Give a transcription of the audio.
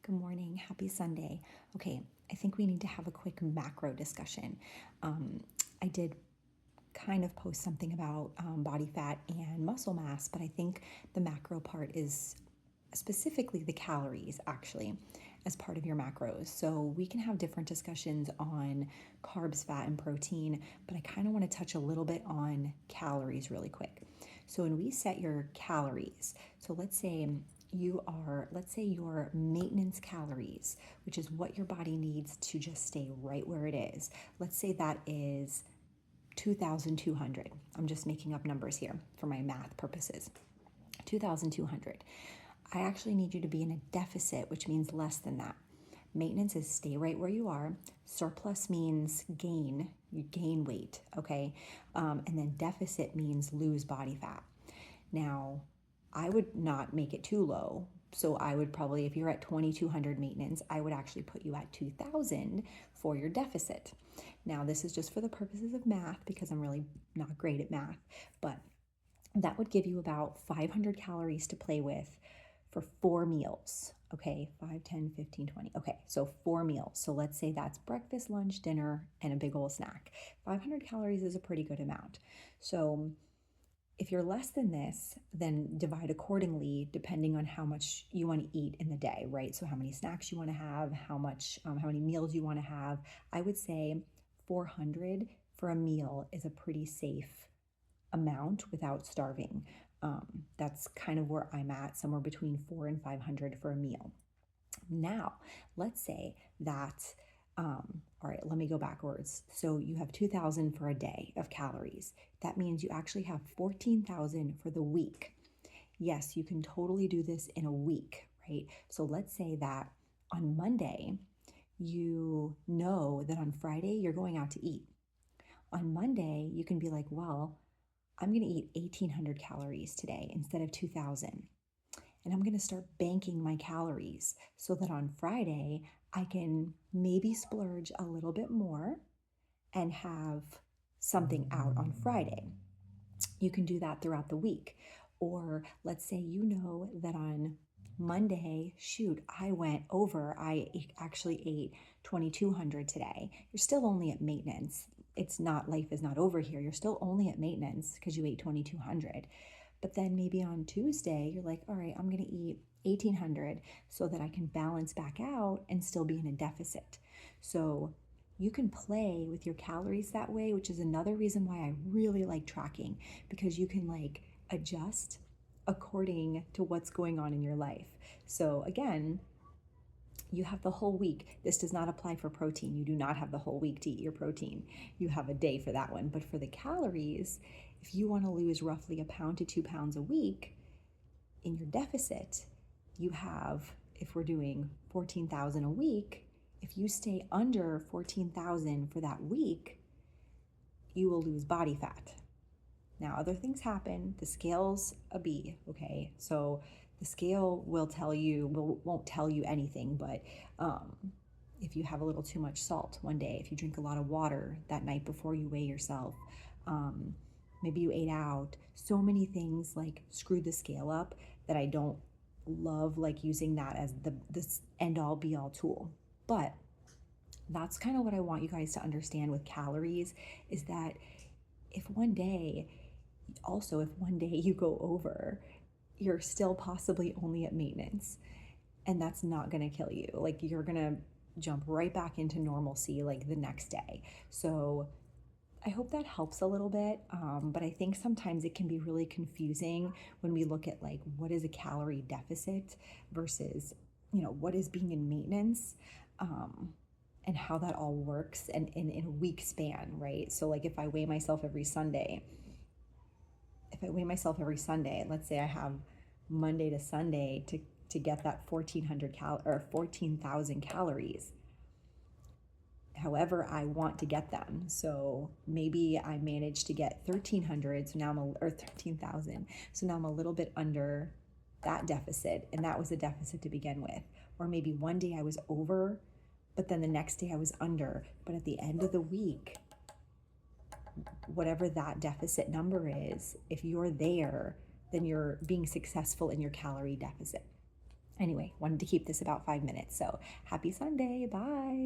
Good morning. Happy Sunday. Okay, I think we need to have a quick macro discussion. I did kind of post something about body fat and muscle mass, but I think the macro part is specifically the calories actually as part of your macros. So we can have different discussions on carbs, fat, and protein, but I kind of want to touch a little bit on calories really quick. So when we set your calories, so let's say your maintenance calories, which is what your body needs to just stay right where it is. Let's say that is 2,200. I'm just making up numbers here for my math purposes. 2,200. I actually need you to be in a deficit, which means less than that. Maintenance is stay right where you are. Surplus means you gain weight, okay? And then deficit means lose body fat. Now, I would not make it too low. So I would probably, if you're at 2,200 maintenance, I would actually put you at 2,000 for your deficit. Now, this is just for the purposes of math because I'm really not great at math, but that would give you about 500 calories to play with for 4 meals. Okay, 5, 10, 15, 20. Okay, so 4 meals. So let's say that's breakfast, lunch, dinner, and a big old snack. 500 calories is a pretty good amount. So if you're less than this, then divide accordingly depending on how much you want to eat in the day, right? So how many snacks you want to have, how many meals you want to have. I would say 400 for a meal is a pretty safe amount without starving. That's kind of where I'm at, somewhere between 400 and 500 for a meal. Now, let's say that, all right, let me go backwards. So you have 2,000 for a day of calories. That means you actually have 14,000 for the week. Yes, you can totally do this in a week, right? So let's say that on Monday, you know that on Friday you're going out to eat. On Monday, you can be like, well, I'm going to eat 1,800 calories today instead of 2,000. And I'm going to start banking my calories so that on Friday, I can maybe splurge a little bit more and have something out on Friday. You can do that throughout the week. Or let's say you know that on Monday, shoot, I went over. I actually ate 2,200 today. You're still only at maintenance. It's not, life is not over here. You're still only at maintenance because you ate 2,200. But then maybe on Tuesday, you're like, all right, I'm going to eat 1,800 so that I can balance back out and still be in a deficit. So you can play with your calories that way, which is another reason why I really like tracking, because you can like adjust according to what's going on in your life. So again, you have the whole week. This does not apply for protein. You do not have the whole week to eat your protein. You have a day for that one. But for the calories, if you want to lose roughly 1 pound to 2 pounds a week in your deficit, you have, if we're doing 14,000 a week, if you stay under 14,000 for that week, you will lose body fat. Now, other things happen. The scale's a B, okay? So the scale won't tell you anything, but if you have a little too much salt one day, if you drink a lot of water that night before you weigh yourself, maybe you ate out, so many things like screw the scale up that I don't love like using that as this end all be all tool. But that's kind of what I want you guys to understand with calories is that if one day you go over, you're still possibly only at maintenance, and that's not going to kill you. Like you're going to jump right back into normalcy like the next day. So I hope that helps a little bit, but I think sometimes it can be really confusing when we look at like what is a calorie deficit versus what is being in maintenance, and how that all works and in a week span, right? So like if I weigh myself every Sunday, let's say I have Monday to Sunday to get that 14,000 calories, however I want to get them. So maybe I managed to get 1,300, or 13,000. So now I'm a little bit under that deficit, and that was a deficit to begin with. Or maybe one day I was over, but then the next day I was under. But at the end of the week, whatever that deficit number is, if you're there, then you're being successful in your calorie deficit. Anyway, wanted to keep this about 5 minutes. So happy Sunday. Bye.